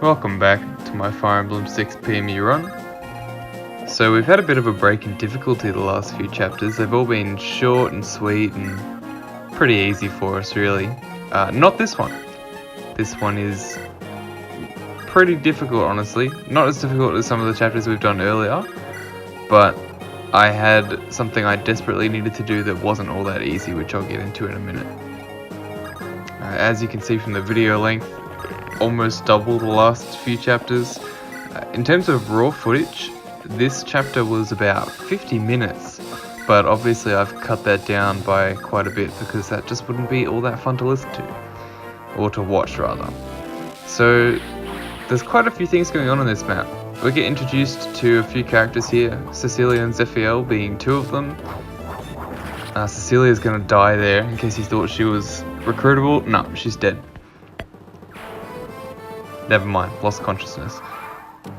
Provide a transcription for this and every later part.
Welcome back to my Fire Emblem 6 PMU run. So we've had a bit of a break in difficulty the last few chapters. They've all been short and sweet and pretty easy for us really. Not this one. This one is pretty difficult honestly. Not as difficult as some of the chapters we've done earlier, but I had something I desperately needed to do that wasn't all that easy, which I'll get into in a minute. As you can see from the video length, almost double the last few chapters. In terms of raw footage, this chapter was about 50 minutes, but obviously I've cut that down by quite a bit because that just wouldn't be all that fun to listen to, or to watch rather. So there's quite a few things going on in this map. We get introduced to a few characters here, Cecilia and Zephiel being two of them. Cecilia's gonna die there in case you thought she was recruitable. No, she's dead. Never mind, lost consciousness.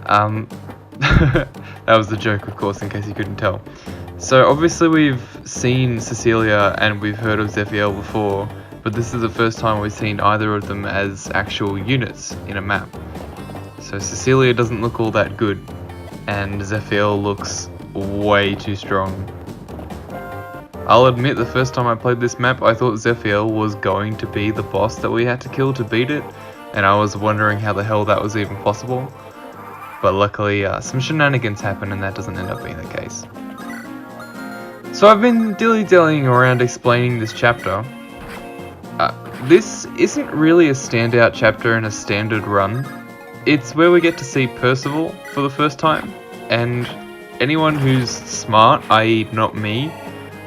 That was the joke, of course, in case you couldn't tell. So obviously we've seen Cecilia and we've heard of Zephiel before, but this is the first time we've seen either of them as actual units in a map. So Cecilia doesn't look all that good, and Zephiel looks way too strong. I'll admit the first time I played this map I thought Zephiel was going to be the boss that we had to kill to beat it, and I was wondering how the hell that was even possible. But luckily some shenanigans happen and that doesn't end up being the case. So I've been dilly-dallying around explaining this chapter. This isn't really a standout chapter in a standard run. It's where we get to see Percival for the first time, and anyone who's smart, i.e. not me,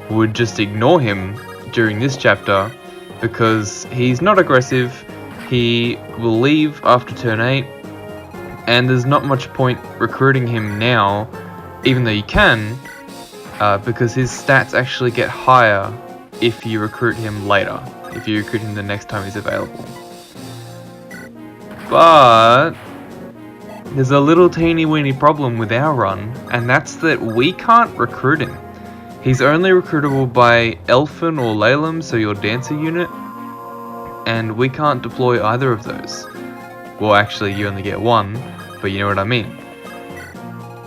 would just ignore him during this chapter because he's not aggressive. He will leave after turn 8, and there's not much point recruiting him now, even though you can, because his stats actually get higher if you recruit him later, if you recruit him the next time he's available. But there's a little teeny weeny problem with our run, and that's that we can't recruit him. He's only recruitable by Elfin or Lalem, so your dancer unit, and we can't deploy either of those. Well, actually you only get one, but you know what I mean.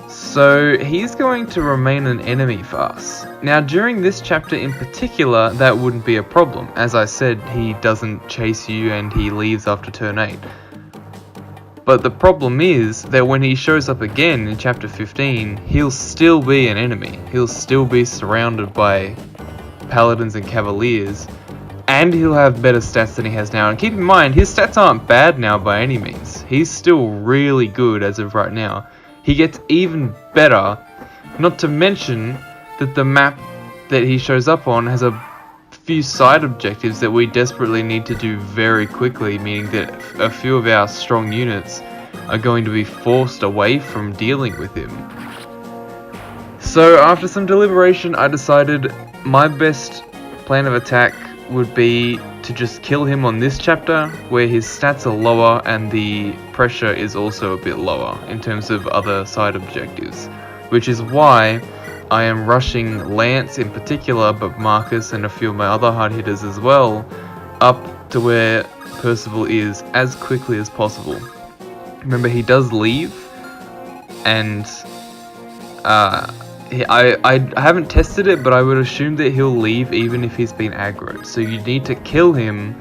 So he's going to remain an enemy for us. Now during this chapter in particular, that wouldn't be a problem. As I said, he doesn't chase you and he leaves after turn 8. But the problem is that when he shows up again in chapter 15, he'll still be an enemy. He'll still be surrounded by paladins and cavaliers, and he'll have better stats than he has now. And keep in mind, his stats aren't bad now by any means. He's still really good as of right now. He gets even better, not to mention that the map that he shows up on has a few side objectives that we desperately need to do very quickly, meaning that a few of our strong units are going to be forced away from dealing with him. So after some deliberation, I decided my best plan of attack would be to just kill him on this chapter, where his stats are lower and the pressure is also a bit lower in terms of other side objectives, which is why I am rushing Lance in particular, but Marcus and a few of my other hard hitters as well, up to where Percival is as quickly as possible. Remember, he does leave, and I haven't tested it, but I would assume that he'll leave even if he's been aggroed. So you need to kill him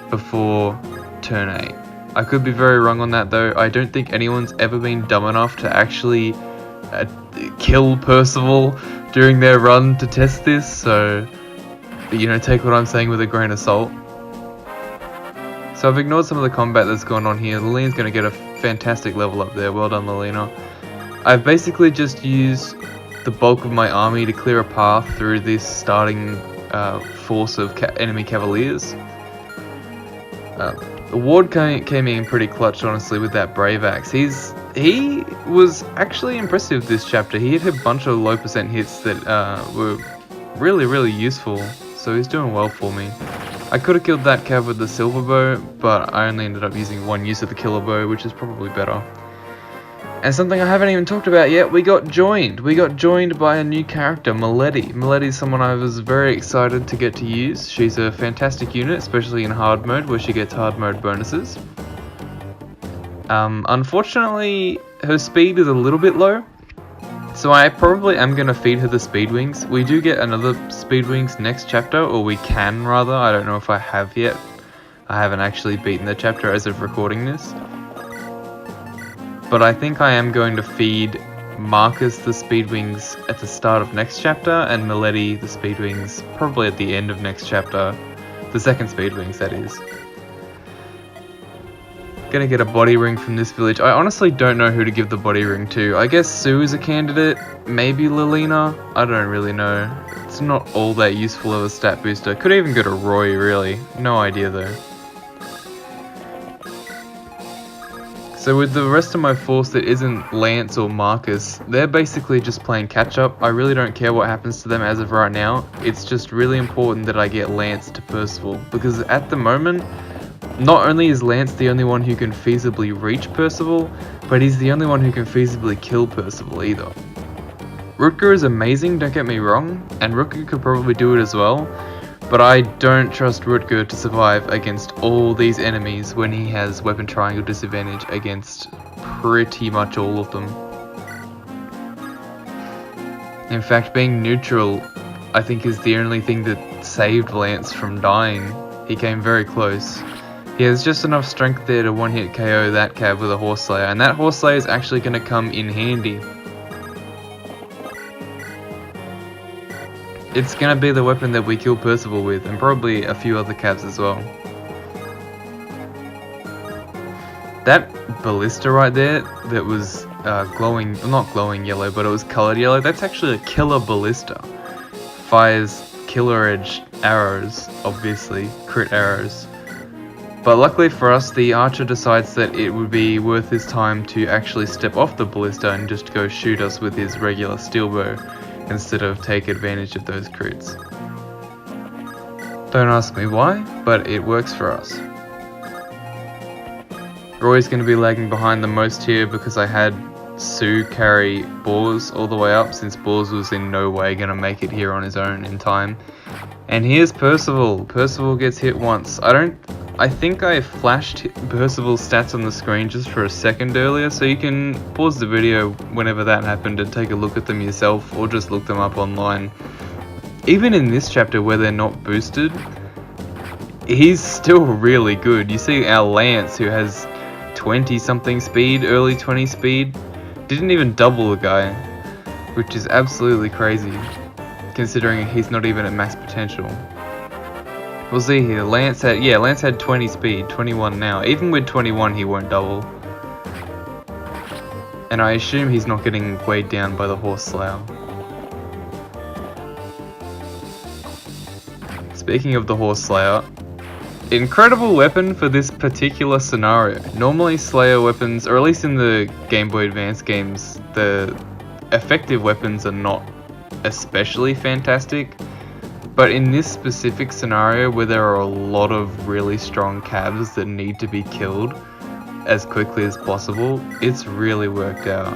before turn 8. I could be very wrong on that though. I don't think anyone's ever been dumb enough to actually kill Percival during their run to test this, so you know, take what I'm saying with a grain of salt. So I've ignored some of the combat that's going on here. Lilina's going to get a fantastic level up there. Well done, Lilina. I've basically just used the bulk of my army to clear a path through this starting force of enemy cavaliers. Ward came in pretty clutch, honestly, with that Brave Axe. He was actually impressive this chapter. He hit a bunch of low percent hits that were really useful, so he's doing well for me. I could have killed that cav with the silver bow, but I only ended up using one use of the killer bow, which is probably better. And something I haven't even talked about yet, we got joined. We got joined by a new character, Milady. Milady is someone I was very excited to get to use. She's a fantastic unit, especially in hard mode, where she gets hard mode bonuses. Unfortunately, her speed is a little bit low, so I probably am going to feed her the speed wings. We do get another speed wings next chapter, or we can rather. I don't know if I have yet. I haven't actually beaten the chapter as of recording this. But I think I am going to feed Marcus the speed wings at the start of next chapter, and Milady the speed wings probably at the end of next chapter. The second speed wings, that is. Gonna get a body ring from this village. I honestly don't know who to give the body ring to. I guess Sue is a candidate, maybe Lilina. I don't really know. It's not all that useful of a stat booster. Could even go to Roy, really. No idea though. So with the rest of my force that isn't Lance or Marcus, they're basically just playing catch up. I really don't care what happens to them as of right now. It's just really important that I get Lance to Percival, because at the moment, not only is Lance the only one who can feasibly reach Percival, but he's the only one who can feasibly kill Percival either. Rutger is amazing, don't get me wrong, and Rutger could probably do it as well, but I don't trust Rutger to survive against all these enemies when he has weapon triangle disadvantage against pretty much all of them. In fact, being neutral, I think, is the only thing that saved Lance from dying. He came very close. He has just enough strength there to one-hit KO that cab with a Horse Slayer, and that Horse Slayer is actually going to come in handy. It's going to be the weapon that we kill Percival with, and probably a few other cabs as well. That ballista right there that was glowing, not glowing yellow, but it was coloured yellow, that's actually a killer ballista. Fires killer edge arrows, obviously, crit arrows. But luckily for us, the archer decides that it would be worth his time to actually step off the ballista and just go shoot us with his regular steel bow, instead of take advantage of those crits. Don't ask me why, but it works for us. Roy's going to be lagging behind the most here because I had Sue carry Boars all the way up, since Boars was in no way going to make it here on his own in time. And here's Percival. Percival gets hit once. I think I flashed Percival's stats on the screen just for a second earlier, so you can pause the video whenever that happened and take a look at them yourself, or just look them up online. Even in this chapter where they're not boosted, he's still really good. You see our Lance, who has 20 something speed, early 20 speed, didn't even double the guy, which is absolutely crazy, considering he's not even at max potential. We'll see here, Lance had 20 speed, 21 now. Even with 21 he won't double. And I assume he's not getting weighed down by the Horse Slayer. Speaking of the Horse Slayer, incredible weapon for this particular scenario. Normally Slayer weapons, or at least in the Game Boy Advance games, the effective weapons are not especially fantastic. But in this specific scenario, where there are a lot of really strong cabs that need to be killed as quickly as possible, it's really worked out.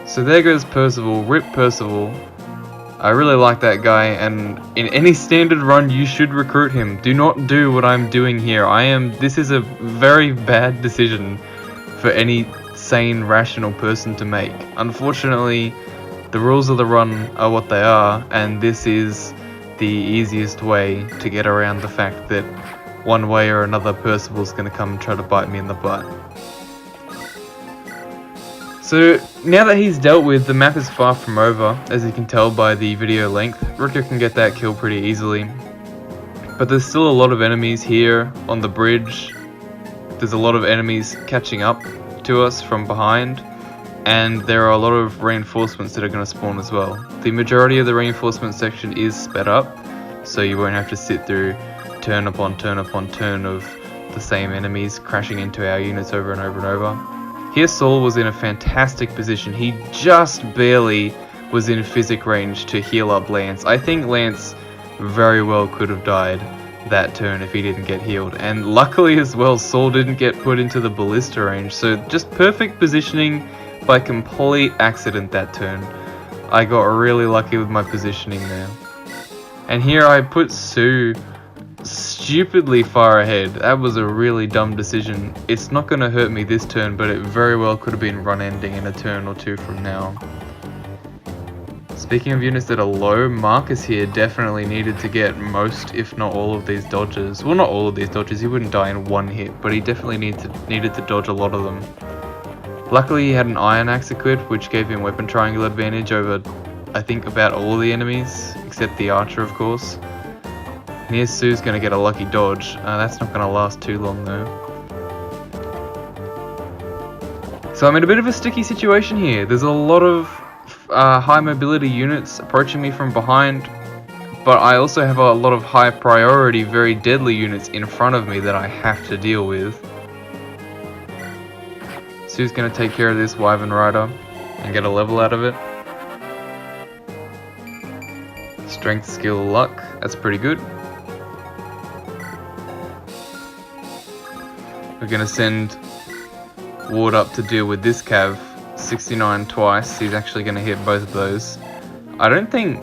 So there goes Percival, rip Percival. I really like that guy, and in any standard run you should recruit him. Do not do what I'm doing here. This is a very bad decision for any sane, rational person to make. Unfortunately, the rules of the run are what they are, and this is the easiest way to get around the fact that one way or another Percival's going to come and try to bite me in the butt. So now that he's dealt with, the map is far from over, as you can tell by the video length. Rutger can get that kill pretty easily. But there's still a lot of enemies here on the bridge. There's a lot of enemies catching up to us from behind. And there are a lot of reinforcements that are going to spawn as well. The majority of the reinforcement section is sped up, so you won't have to sit through turn upon turn upon turn of the same enemies crashing into our units over and over and over. Here Saul was in a fantastic position. He just barely was in physic range to heal up Lance. I think Lance very well could have died that turn if he didn't get healed. And luckily as well, Saul didn't get put into the ballista range, so just perfect positioning. By complete accident that turn. I got really lucky with my positioning there. And here I put Sue stupidly far ahead. That was a really dumb decision. It's not going to hurt me this turn, but it very well could have been run ending in a turn or two from now. Speaking of units that are low, Marcus here definitely needed to get most, if not all of these dodges. Well, not all of these dodges, he wouldn't die in one hit, but he definitely needed to dodge a lot of them. Luckily he had an Iron Axe equipped, which gave him weapon triangle advantage over, I think, about all of the enemies, except the archer of course. And here's Sue's going to get a lucky dodge. That's not going to last too long though. So I'm in a bit of a sticky situation here. There's a lot of high mobility units approaching me from behind, but I also have a lot of high priority, very deadly units in front of me that I have to deal with. Sue's going to take care of this Wyvern Rider and get a level out of it. Strength, skill, luck, that's pretty good. We're going to send Ward up to deal with this Cav. 69 twice. He's actually going to hit both of those. I don't think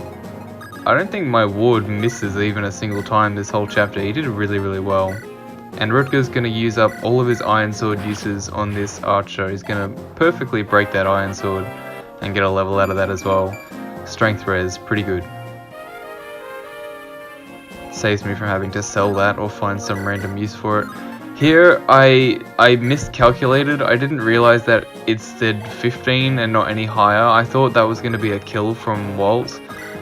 my Ward misses even a single time this whole chapter. He did really well. And Rutger's going to use up all of his Iron Sword uses on this archer. He's going to perfectly break that Iron Sword and get a level out of that as well. Strength res, pretty good. Saves me from having to sell that or find some random use for it. Here, I miscalculated. I didn't realize that it said 15 and not any higher. I thought that was going to be a kill from Wolt.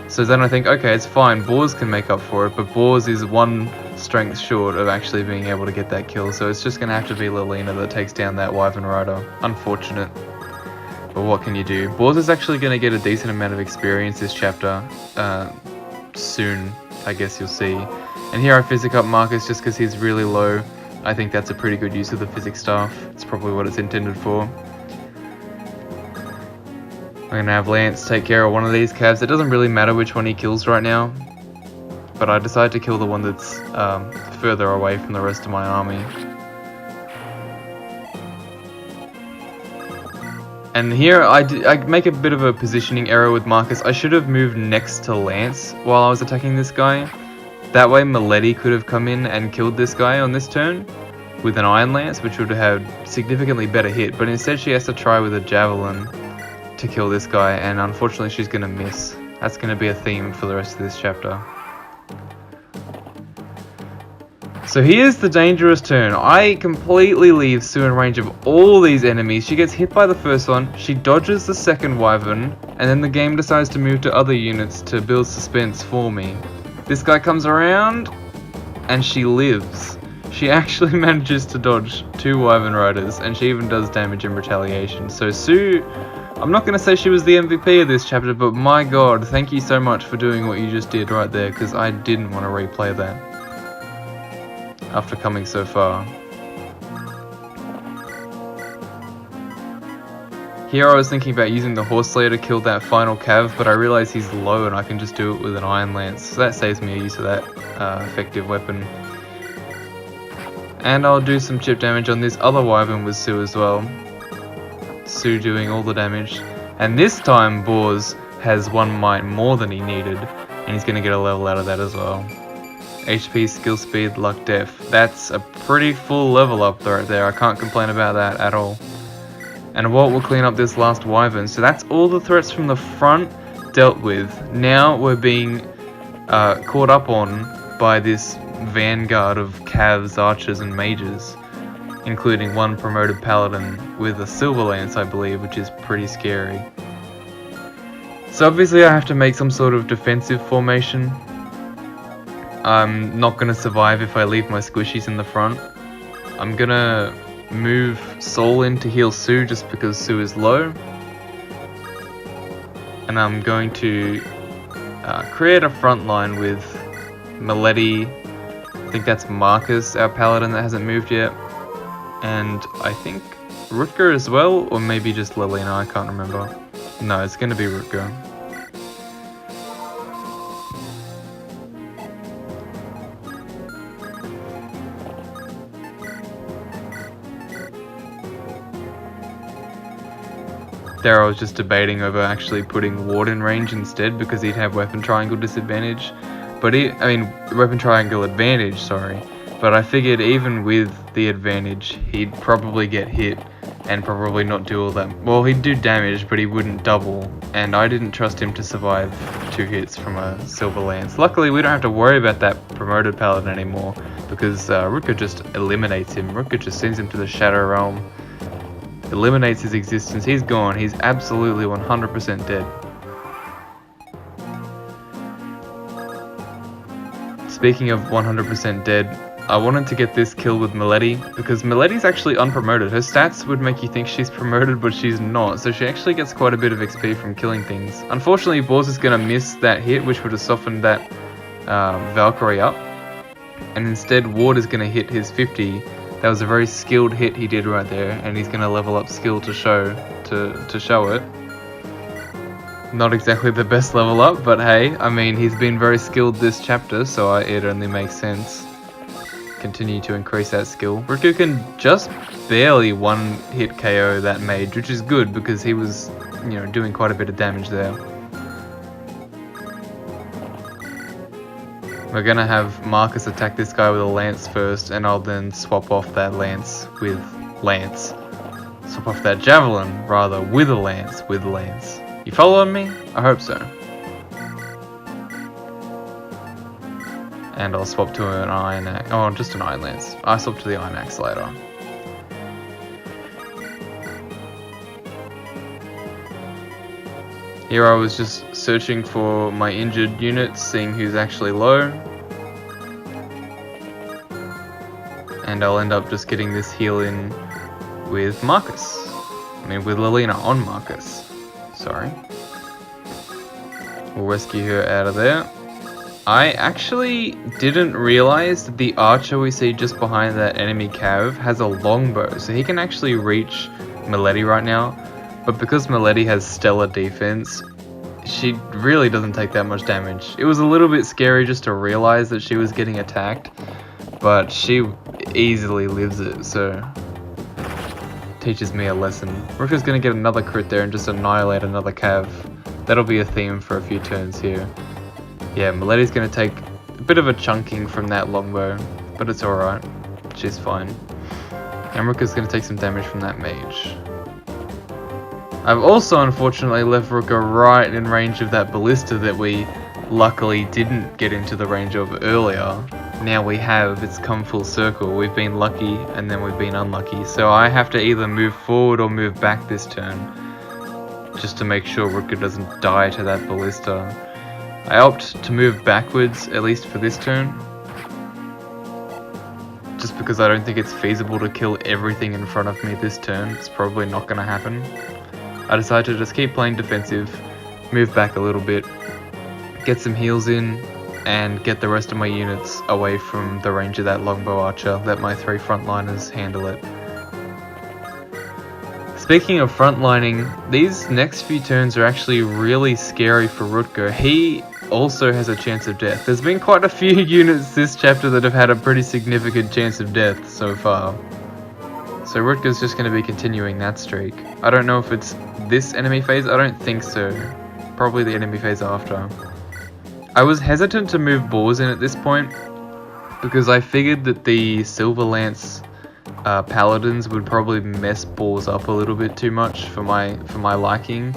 So then I think, okay, it's fine. Boars can make up for it, but Boars is one strength short of actually being able to get that kill. So it's just going to have to be Lilina that takes down that Wyvern Rider. Unfortunate. But what can you do? Boars is actually going to get a decent amount of experience this chapter. Soon, I guess you'll see. And here I physic up Marcus just because he's really low. I think that's a pretty good use of the physics staff. It's probably what it's intended for. I'm going to have Lance take care of one of these Cavs. It doesn't really matter which one he kills right now, but I decided to kill the one that's further away from the rest of my army. And here I make a bit of a positioning error with Marcus. I should have moved next to Lance while I was attacking this guy. That way Milady could have come in and killed this guy on this turn with an Iron Lance, which would have had significantly better hit, but instead she has to try with a Javelin to kill this guy, and unfortunately she's going to miss. That's going to be a theme for the rest of this chapter. So here's the dangerous turn. I completely leave Sue in range of all these enemies. She gets hit by the first one, she dodges the second Wyvern, and then the game decides to move to other units to build suspense for me. This guy comes around, and she lives. She actually manages to dodge 2 Wyvern Riders, and she even does damage in retaliation. So Sue, I'm not going to say she was the MVP of this chapter, but my god, thank you so much for doing what you just did right there, because I didn't want to replay that after coming so far. Here I was thinking about using the Horse Slayer to kill that final Cav, but I realised he's low and I can just do it with an Iron Lance, so that saves me a use of that effective weapon. And I'll do some chip damage on this other Wyvern with Sue as well. Sue doing all the damage. And this time Boars has 1 might more than he needed, and he's going to get a level out of that as well. HP, skill, speed, luck, def. That's a pretty full level up right there. I can't complain about that at all. And Wolt will clean up this last Wyvern. So that's all the threats from the front dealt with. Now we're being caught up on by this vanguard of Cavs, Archers and Mages, including 1 promoted Paladin with a Silver Lance, I believe, which is pretty scary. So obviously I have to make some sort of defensive formation. I'm not going to survive if I leave my squishies in the front. I'm going to move Saul in to heal Sue just because Sue is low. And I'm going to create a front line with Milady. I think that's Marcus, our Paladin that hasn't moved yet. And I think Rutger as well, or maybe just Lilina, I can't remember. No, it's going to be Rutger. There I was just debating over actually putting Ward in range instead because he'd have weapon triangle disadvantage. But I mean, weapon triangle advantage, sorry. But I figured even with the advantage, he'd probably get hit and probably not do all that. Well, he'd do damage, but he wouldn't double. And I didn't trust him to survive 2 hits from a silver lance. Luckily, we don't have to worry about that promoted paladin anymore, because Rutger just eliminates him. Rutger just sends him to the Shadow Realm, eliminates his existence. He's gone. He's absolutely 100% dead. Speaking of 100% dead, I wanted to get this kill with Milady, because Milady's actually unpromoted. Her stats would make you think she's promoted, but she's not, so she actually gets quite a bit of XP from killing things. Unfortunately, Bors is going to miss that hit, which would have softened that Valkyrie up, and instead Ward is going to hit his 50. That was a very skilled hit he did right there, and he's going to level up skill to show it. Not exactly the best level up, but hey, I mean, he's been very skilled this chapter, so it only makes sense. Continue to increase that skill. Rutger can just barely one-hit KO that mage, which is good because he was, you know, doing quite a bit of damage there. We're gonna have Marcus attack this guy with a lance first, and I'll then swap off that lance with lance. Swap off that javelin, rather, with a lance with lance. You following me? I hope so. And I'll swap to an iron axe. Oh, just an iron lance. I swap to the iron axe later. Here I was just searching for my injured units, seeing who's actually low. And I'll end up just getting this heal in with Marcus. I mean, with Lilina on Marcus. Sorry. We'll rescue her out of there. I actually didn't realize that the archer we see just behind that enemy cav has a longbow, so he can actually reach Milady right now. But because Milady has stellar defense, she really doesn't take that much damage. It was a little bit scary just to realize that she was getting attacked, but she easily lives it, so teaches me a lesson. Rutger's gonna get another crit there and just annihilate another cav. That'll be a theme for a few turns here. Yeah, Milady's gonna take a bit of a chunking from that longbow, but it's alright. She's fine. And Rutger's gonna take some damage from that mage. I've also unfortunately left Rutger right in range of that ballista that we luckily didn't get into the range of earlier. Now we have, it's come full circle. We've been lucky and then we've been unlucky. So I have to either move forward or move back this turn, just to make sure Rutger doesn't die to that ballista. I opt to move backwards, at least for this turn, just because I don't think it's feasible to kill everything in front of me this turn. It's probably not going to happen. I decided to just keep playing defensive, move back a little bit, get some heals in, and get the rest of my units away from the range of that longbow archer. Let my 3 frontliners handle it. Speaking of frontlining, these next few turns are actually really scary for Rutger. He also has a chance of death. There's been quite a few units this chapter that have had a pretty significant chance of death so far. So Rutger's just going to be continuing that streak. I don't know if it's this enemy phase, I don't think so. Probably the enemy phase after. I was hesitant to move Bors in at this point, because I figured that the Silver Lance Paladins would probably mess Bors up a little bit too much for my liking.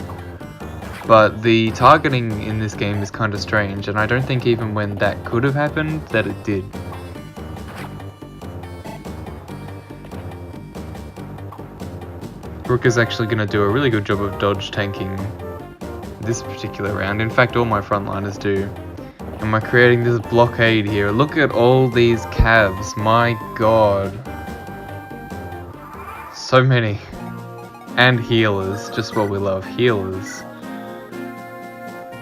But the targeting in this game is kind of strange, and I don't think even when that could have happened, that it did. Rutger's actually going to do a really good job of dodge tanking this particular round. In fact, all my frontliners do. And we're creating this blockade here. Look at all these cavs, my god. So many. And healers, just what we love, healers.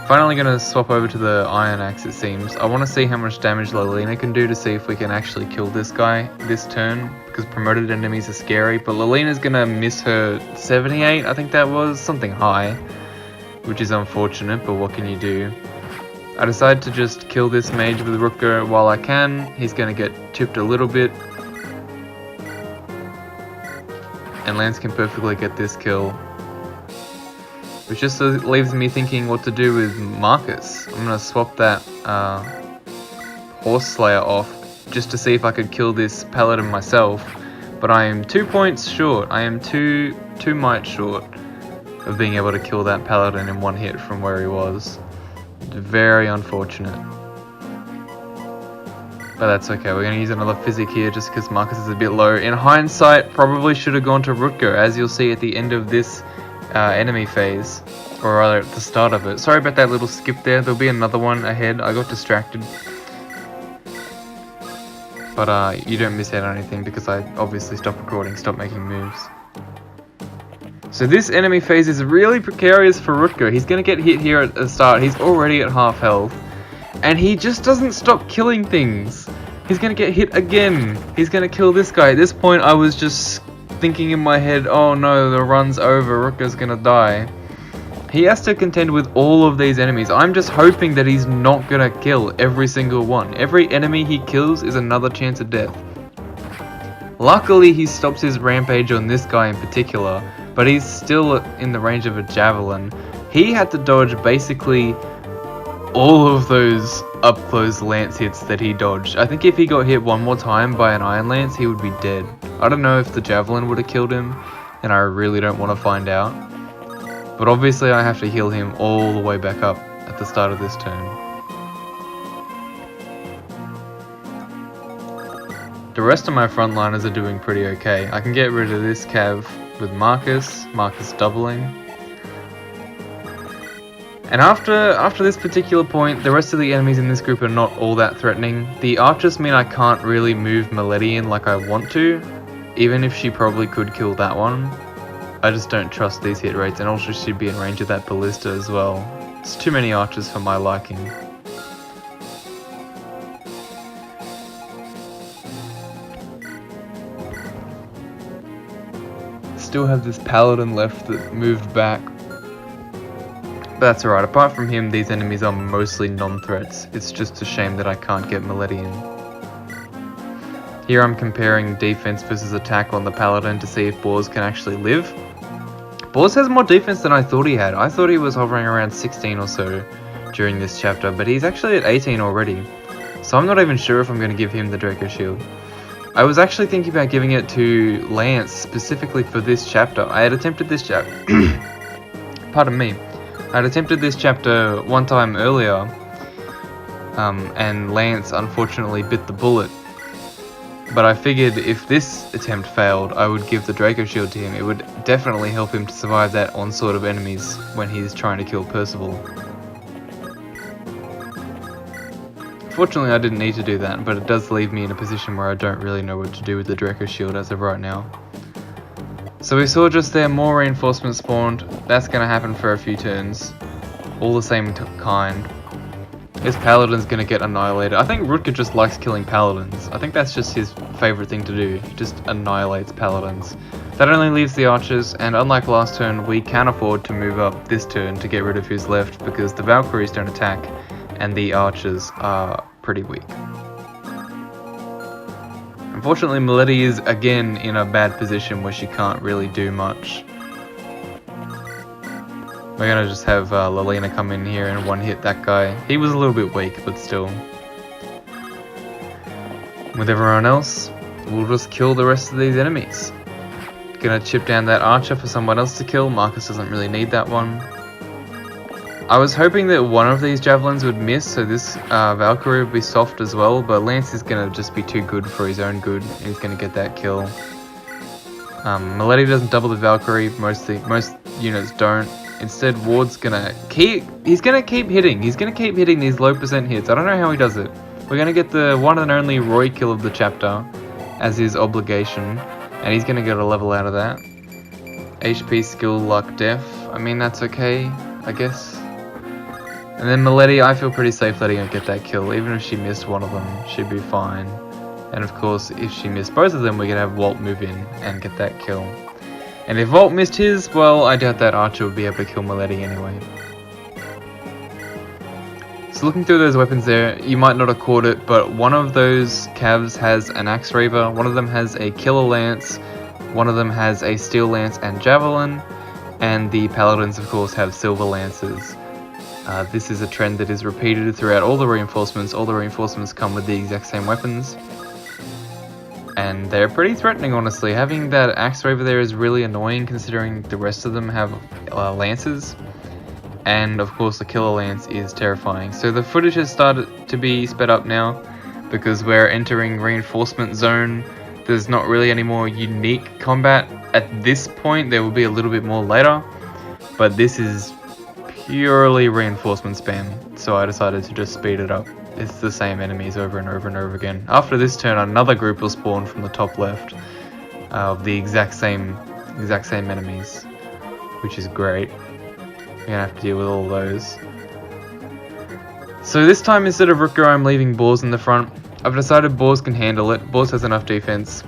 Finally gonna swap over to the iron axe, it seems. I want to see how much damage Lilina can do to see if we can actually kill this guy this turn, because promoted enemies are scary, but Lilina's gonna miss her 78, I think that was, something high, which is unfortunate, but what can you do? I decide to just kill this mage with Rutger while I can. He's gonna get chipped a little bit, and Lance can perfectly get this kill, which just leaves me thinking what to do with Marcus. I'm gonna swap that Horse Slayer off just to see if I could kill this paladin myself, but I am 2 points short. I am two might short of being able to kill that paladin in one hit from where he was. Very unfortunate. But that's okay, we're going to use another physic here just because Marcus is a bit low. In hindsight, probably should have gone to Rutger, as you'll see at the end of this enemy phase. Or rather, at the start of it. Sorry about that little skip there, there'll be another one ahead. I got distracted. But you don't miss out on anything because I obviously stopped recording, stopped making moves. So this enemy phase is really precarious for Rutger. He's going to get hit here at the start. He's already at half health. And he just doesn't stop killing things. He's going to get hit again. He's going to kill this guy. At this point, I was just thinking in my head, oh no, the run's over. Rutger's going to die. He has to contend with all of these enemies. I'm just hoping that he's not going to kill every single one. Every enemy he kills is another chance of death. Luckily, he stops his rampage on this guy in particular, but he's still in the range of a javelin. He had to dodge basically all of those up-close lance hits that he dodged. I think if he got hit one more time by an iron lance, he would be dead. I don't know if the javelin would have killed him, and I really don't want to find out. But obviously I have to heal him all the way back up at the start of this turn. The rest of my frontliners are doing pretty okay. I can get rid of this cav with Marcus doubling. And after this particular point, the rest of the enemies in this group are not all that threatening. The archers mean I can't really move Milady in like I want to, even if she probably could kill that one. I just don't trust these hit rates, and also she'd be in range of that ballista as well. It's too many archers for my liking. Still have this paladin left that moved back. But that's alright, apart from him, these enemies are mostly non-threats. It's just a shame that I can't get Milady in. Here I'm comparing defense versus attack on the paladin to see if Bors can actually live. Bors has more defense than I thought he had. I thought he was hovering around 16 or so during this chapter, but he's actually at 18 already. So I'm not even sure if I'm going to give him the Draco Shield. I was actually thinking about giving it to Lance specifically for this chapter. I had attempted this chapter... Pardon me. I had attempted this chapter one time earlier, and Lance unfortunately bit the bullet. But I figured if this attempt failed, I would give the Draco Shield to him. It would definitely help him to survive that onslaught of enemies when he's trying to kill Percival. Fortunately, I didn't need to do that, but it does leave me in a position where I don't really know what to do with the Draco Shield as of right now. So we saw just there more reinforcements spawned. That's going to happen for a few turns. All the same kind. This paladin's gonna get annihilated. I think Rutger just likes killing paladins. I think that's just his favourite thing to do. He just annihilates paladins. That only leaves the archers, and unlike last turn, we can afford to move up this turn to get rid of who's left because the Valkyries don't attack and the archers are pretty weak. Unfortunately, Milady is again in a bad position where she can't really do much. We're gonna just have Lilina come in here and one hit that guy. He was a little bit weak, but still. With everyone else, we'll just kill the rest of these enemies. Gonna chip down that archer for someone else to kill. Marcus doesn't really need that one. I was hoping that one of these javelins would miss, so this Valkyrie would be soft as well, but Lance is gonna just be too good for his own good, and he's gonna get that kill. Milady doesn't double the Valkyrie, most units don't. Instead, Ward's gonna keep hitting. He's gonna keep hitting these low percent hits. I don't know how he does it. We're gonna get the one and only Roy kill of the chapter as his obligation, and he's gonna get a level out of that. HP, skill, luck, def. I mean, that's okay, I guess. And then Milady, I feel pretty safe letting her get that kill. Even if she missed one of them, she'd be fine. And of course, if she missed both of them, we could have Wolt move in and get that kill. And if Wolt missed his, well, I doubt that archer would be able to kill Milady anyway. So looking through those weapons there, you might not have caught it, but one of those cavs has an axe reaver, one of them has a killer lance, one of them has a steel lance and javelin, and the paladins of course have silver lances. This is a trend that is repeated throughout all the reinforcements. All the reinforcements come with the exact same weapons. And they're pretty threatening, honestly. Having that axe over there is really annoying considering the rest of them have lances. And of course the killer lance is terrifying. So the footage has started to be sped up now because we're entering reinforcement zone. There's not really any more unique combat at this point. There will be a little bit more later. But this is purely reinforcement spam. So I decided to just speed it up. It's the same enemies over and over and over again. After this turn, another group will spawn from the top left of the exact same enemies, which is great. We're gonna have to deal with all those. So this time, instead of Rutger, I'm leaving Bors in the front. I've decided Bors can handle it. Bors has enough defense.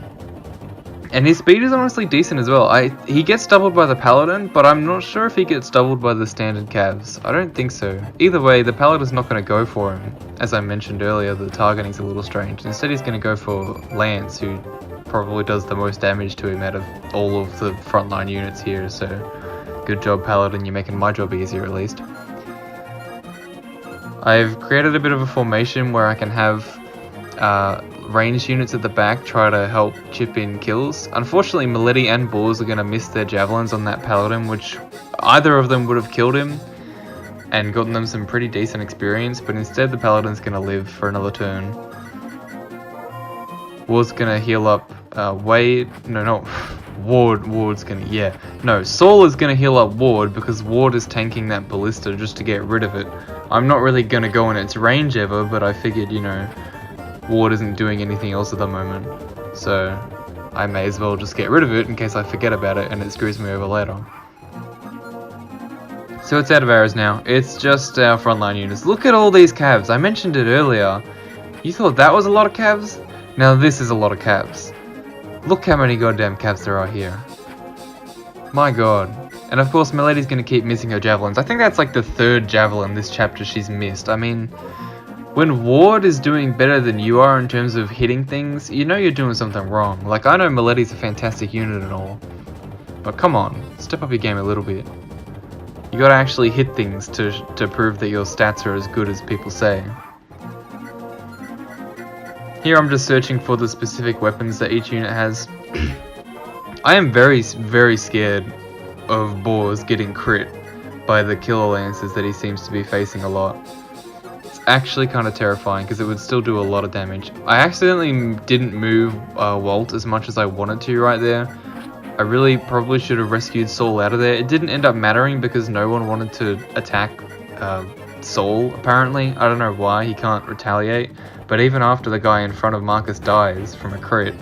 And his speed is honestly decent as well. He gets doubled by the Paladin, but I'm not sure if he gets doubled by the standard Cavs. I don't think so. Either way, the Paladin's not going to go for him. As I mentioned earlier, the targeting's a little strange. Instead, he's going to go for Lance, who probably does the most damage to him out of all of the frontline units here. So, good job, Paladin. You're making my job easier, at least. I've created a bit of a formation where I can have ranged units at the back try to help chip in kills. Unfortunately, Milady and Bors are going to miss their javelins on that Paladin, which either of them would have killed him and gotten them some pretty decent experience, but instead the Paladin's going to live for another turn. Ward's going to heal up Ward's going to, yeah. No, Saul is going to heal up Ward because Ward is tanking that ballista just to get rid of it. I'm not really going to go in its range ever, but I figured, you know, Ward isn't doing anything else at the moment, so I may as well just get rid of it in case I forget about it and it screws me over later. So it's out of arrows now. It's just our frontline units. Look at all these Cavs. I mentioned it earlier. You thought that was a lot of Cavs? Now this is a lot of Cavs. Look how many goddamn Cavs there are here. My god. And of course Milady's going to keep missing her javelins. I think that's like the third javelin this chapter she's missed. I mean, when Ward is doing better than you are in terms of hitting things, you know you're doing something wrong. Like, I know Milady's a fantastic unit and all, but come on, step up your game a little bit. You gotta actually hit things to prove that your stats are as good as people say. Here I'm just searching for the specific weapons that each unit has. I am very, very scared of Bors getting crit by the killer lances that he seems to be facing a lot. Actually kind of terrifying because it would still do a lot of damage. I accidentally didn't move Wolt as much as I wanted to right there. I really probably should have rescued Saul out of there. It didn't end up mattering because no one wanted to attack Saul, apparently. I don't know why, he can't retaliate. But even after the guy in front of Marcus dies from a crit,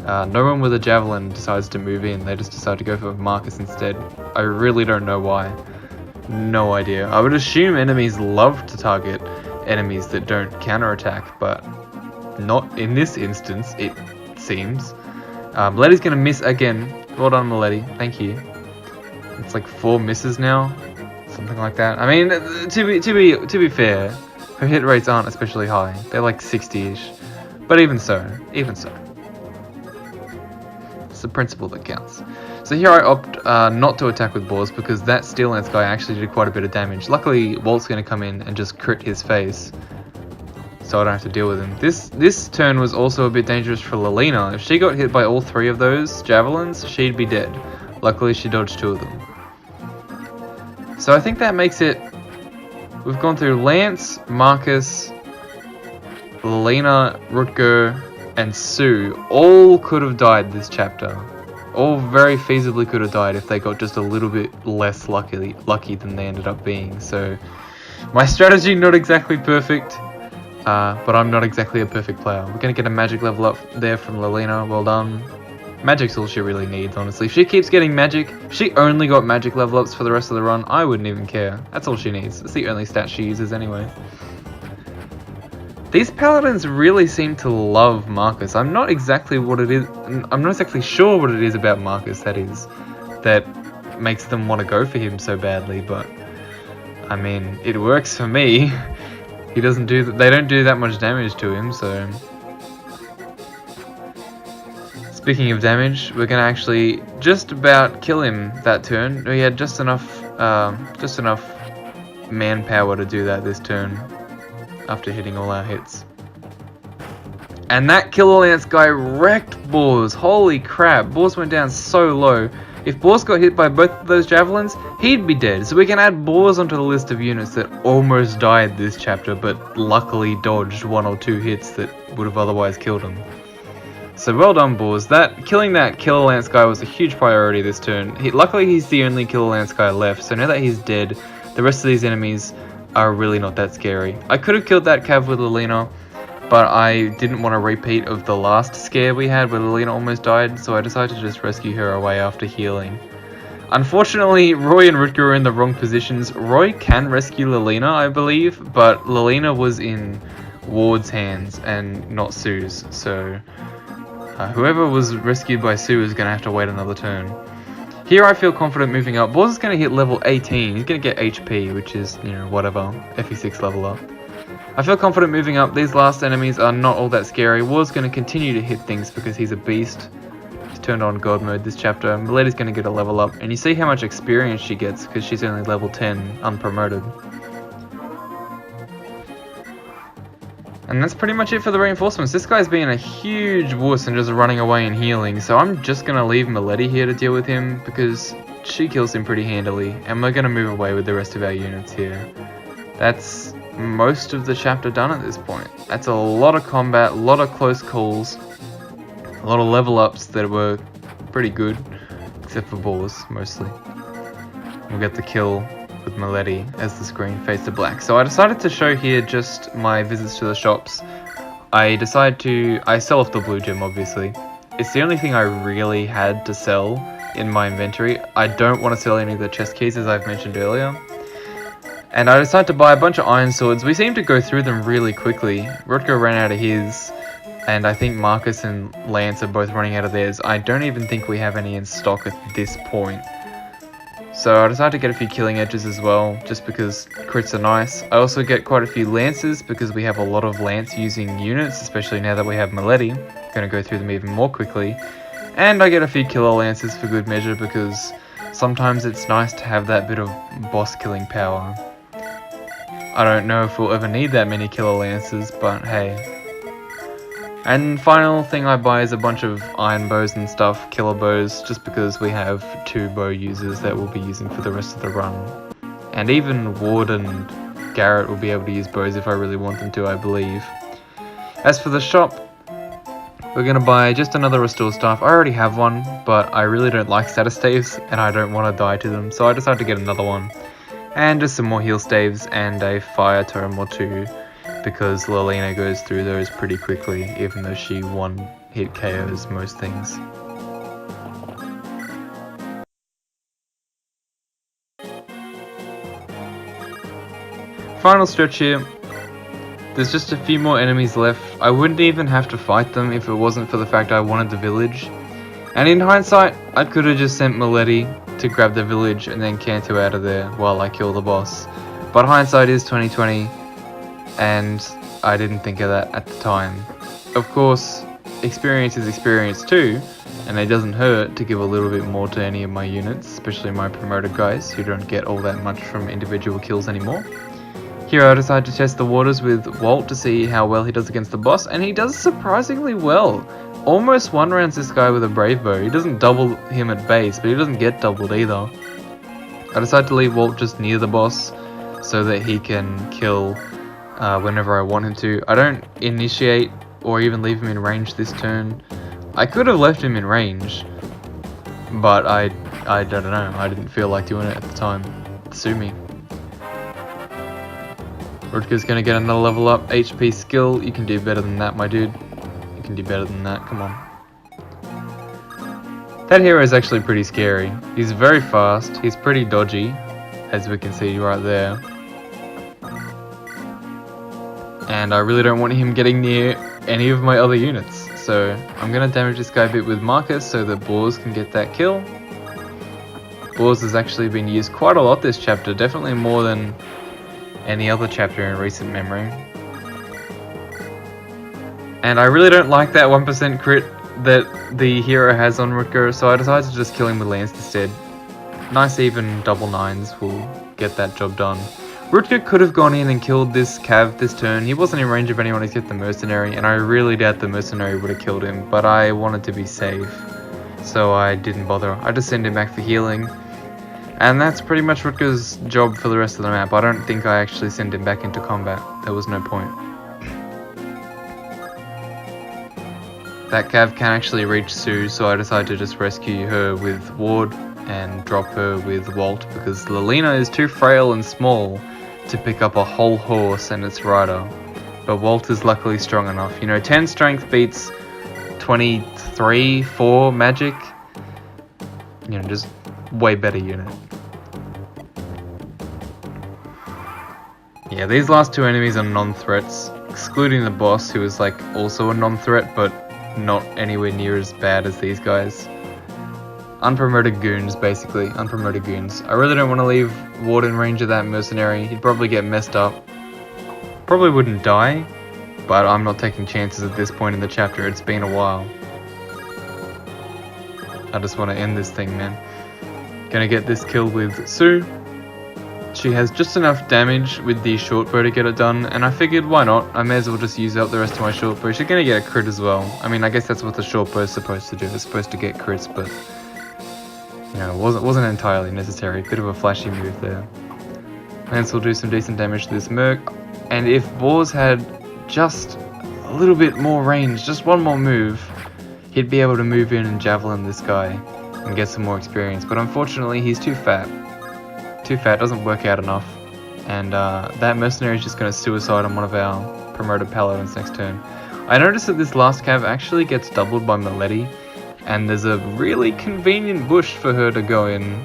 no one with a javelin decides to move in. They just decide to go for Marcus instead. I really don't know why. No idea. I would assume enemies love to target enemies that don't counterattack, but not in this instance, it seems. Milady's gonna miss again. Well done, Milady. Thank you. It's like 4 misses now, something like that. I mean, to be fair, her hit rates aren't especially high. They're like 60-ish, but even so. It's the principle that counts. So here I opt not to attack with Bors because that Steel Lance guy actually did quite a bit of damage. Luckily, Wolt's going to come in and just crit his face, so I don't have to deal with him. This turn was also a bit dangerous for Lilina. If she got hit by all 3 of those javelins, she'd be dead. Luckily, she dodged 2 of them. So I think that makes it... We've gone through Lance, Marcus, Lilina, Rutger, and Sue. All could have died this chapter. All very feasibly could have died if they got just a little bit less lucky than they ended up being. So my strategy not exactly perfect, but I'm not exactly a perfect player. We're gonna get a magic level up there from Lilina. Well done. Magic's all she really needs, honestly. If she keeps getting magic, if she only got magic level ups for the rest of the run, I wouldn't even care. That's all she needs. It's the only stat she uses anyway. These paladins really seem to love Marcus. I'm not exactly sure what it is about Marcus that makes them want to go for him so badly, but I mean, it works for me. They don't do that much damage to him, so. Speaking of damage, we're gonna actually just about kill him that turn. We had just enough manpower to do that this turn after hitting all our hits. And that Killer Lance guy wrecked Boars. Holy crap, Boars went down so low. If Boars got hit by both of those javelins, he'd be dead. So we can add Boars onto the list of units that almost died this chapter, but luckily dodged 1 or 2 hits that would have otherwise killed him. So well done, Boars. Killing that Killer Lance guy was a huge priority this turn. Luckily he's the only Killer Lance guy left, so now that he's dead, the rest of these enemies are really not that scary. I could have killed that Cav with Lilina, but I didn't want a repeat of the last scare we had where Lilina almost died, so I decided to just rescue her away after healing. Unfortunately, Roy and Rutger are in the wrong positions. Roy can rescue Lilina, I believe, but Lilina was in Ward's hands and not Sue's, so whoever was rescued by Sue is going to have to wait another turn. Here I feel confident moving up. Boars is going to hit level 18, he's going to get HP, which is, you know, whatever, FE6 level up. I feel confident moving up. These last enemies are not all that scary. War's going to continue to hit things because he's a beast. He's turned on God mode this chapter. Milady's going to get a level up. And you see how much experience she gets because she's only level 10, unpromoted. And that's pretty much it for the reinforcements. This guy's being a huge wuss and just running away and healing. So I'm just going to leave Milady here to deal with him because she kills him pretty handily. And we're going to move away with the rest of our units here. That's most of the chapter done at this point. That's a lot of combat, a lot of close calls, a lot of level ups that were pretty good, except for Boars mostly. We'll get the kill with Milady as the screen fades to black. So I decided to show here just my visits to the shops. I sell off the blue gem obviously. It's the only thing I really had to sell in my inventory. I don't want to sell any of the chest keys as I've mentioned earlier. And I decided to buy a bunch of iron swords. We seem to go through them really quickly. Rutger ran out of his, and I think Marcus and Lance are both running out of theirs. I don't even think we have any in stock at this point. So I decided to get a few killing edges as well, just because crits are nice. I also get quite a few lances because we have a lot of lance using units, especially now that we have Milady. Gonna go through them even more quickly. And I get a few killer lances for good measure because sometimes it's nice to have that bit of boss killing power. I don't know if we'll ever need that many killer lances, but hey. And final thing I buy is a bunch of iron bows and stuff, killer bows, just because we have 2 bow users that we'll be using for the rest of the run. And even Ward and Garret will be able to use bows if I really want them to, I believe. As for the shop, we're going to buy just another restore staff. I already have one, but I really don't like status staves, and I don't want to die to them, so I decided to get another one. And just some more heal staves and a fire totem or 2 because Lilina goes through those pretty quickly even though she one-hit KOs most things. Final stretch here. There's just a few more enemies left. I wouldn't even have to fight them if it wasn't for the fact I wanted the village. And in hindsight, I could have just sent Milady to grab the village and then canto out of there while I kill the boss. But hindsight is 2020, and I didn't think of that at the time. Of course, experience is experience too, and it doesn't hurt to give a little bit more to any of my units, especially my promoted guys who don't get all that much from individual kills anymore. Here I decided to test the waters with Wolt to see how well he does against the boss, and he does surprisingly well. Almost one-rounds this guy with a brave bow. He doesn't double him at base, but he doesn't get doubled either. I decided to leave Wolt just near the boss so that he can kill whenever I want him to. I don't initiate or even leave him in range this turn. I could have left him in range, but I don't know. I didn't feel like doing it at the time. Sue me. Rutger's gonna get another level up. HP skill. You can do better than that, my dude. Can do better than that, come on. That hero is actually pretty scary. He's very fast, he's pretty dodgy, as we can see right there. And I really don't want him getting near any of my other units. So I'm going to damage this guy a bit with Marcus so that Boars can get that kill. Boars has actually been used quite a lot this chapter, definitely more than any other chapter in recent memory. And I really don't like that 1% crit that the hero has on Rutger, so I decided to just kill him with Lance instead. Nice even double 9s will get that job done. Rutger could have gone in and killed this Cav this turn. He wasn't in range of anyone except the mercenary, and I really doubt the mercenary would have killed him, but I wanted to be safe, so I didn't bother. I just sent him back for healing, and that's pretty much Rutger's job for the rest of the map. I don't think I actually sent him back into combat. There was no point. That Cav can actually reach Sue, so I decided to just rescue her with Ward and drop her with Wolt, because Lilina is too frail and small to pick up a whole horse and its rider. But Wolt is luckily strong enough. You know, 10 strength beats 23, 4 magic. You know, just way better unit. Yeah, these last two enemies are non-threats, excluding the boss, who is like also a non-threat, but not anywhere near as bad as these guys. Unpromoted goons, basically. Unpromoted goons. I really don't want to leave Ward in range of that mercenary. He'd probably get messed up. Probably wouldn't die, but I'm not taking chances at this point in the chapter. It's been a while. I just want to end this thing, man. Gonna get this kill with Sue. She has just enough damage with the short bow to get it done, and I figured, why not? I may as well just use up the rest of my short bow. She's gonna get a crit as well. I mean, I guess that's what the short bow is supposed to do. It's supposed to get crits, but you know, it wasn't entirely necessary. Bit of a flashy move there. Lance will do some decent damage to this merc, and if Boars had just a little bit more range, just one more move, he'd be able to move in and javelin this guy and get some more experience. But unfortunately, he's too fat. Too fat, doesn't work out enough, and that mercenary is just going to suicide on one of our promoted paladins next turn. I noticed that this last cav actually gets doubled by Milady, and there's a really convenient bush for her to go in,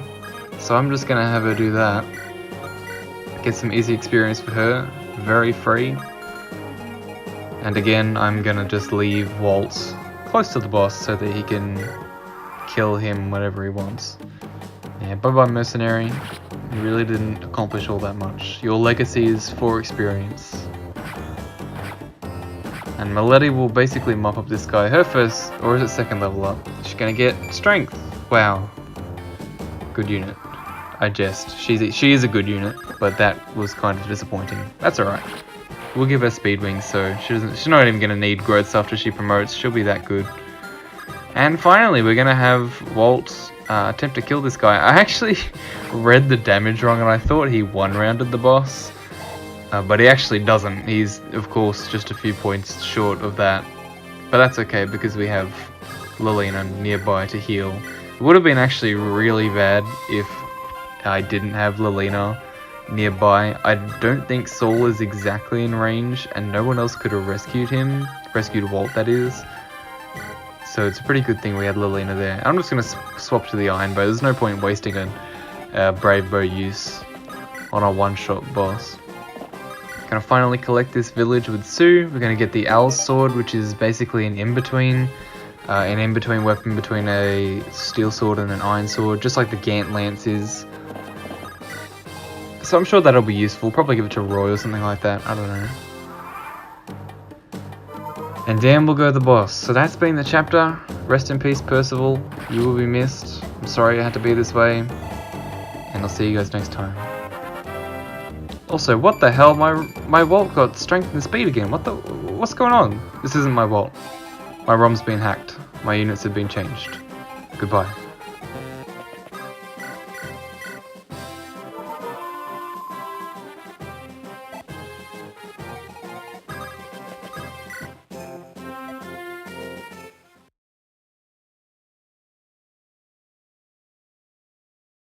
so I'm just going to have her do that. Get some easy experience for her, very free. And again, I'm going to just leave Wolt close to the boss so that he can kill him whenever he wants. Yeah, bye-bye mercenary. You really didn't accomplish all that much. Your legacy is 4 experience. And Milady will basically mop up this guy. Her first, or is it second level up? She's gonna get strength. Wow. Good unit. I jest. She is a good unit, but that was kind of disappointing. That's alright. We'll give her speed wings, so she's not even gonna need growths after she promotes. She'll be that good. And finally, we're gonna have Wolt attempt to kill this guy. I actually read the damage wrong, and I thought he one-rounded the boss, but he actually doesn't. He's, of course, just a few points short of that, but that's okay because we have Lilina nearby to heal. It would have been actually really bad if I didn't have Lilina nearby. I don't think Saul is exactly in range, and no one else could have rescued him. Rescued Wolt, that is. So it's a pretty good thing we had Lilina there. I'm just going to swap to the iron bow. There's no point in wasting a brave bow use on a one-shot boss. Gonna finally collect this village with Sue. We're going to get the Owl's Sword, which is basically an in-between weapon between a steel sword and an iron sword, just like the Gant Lance is. So I'm sure that'll be useful. Probably give it to Roy or something like that. I don't know. And down will go the boss. So that's been the chapter. Rest in peace, Percival. You will be missed. I'm sorry it had to be this way. And I'll see you guys next time. Also, what the hell? My Wolt got strength and speed again. What's going on? This isn't my Wolt. My ROM's been hacked. My units have been changed. Goodbye.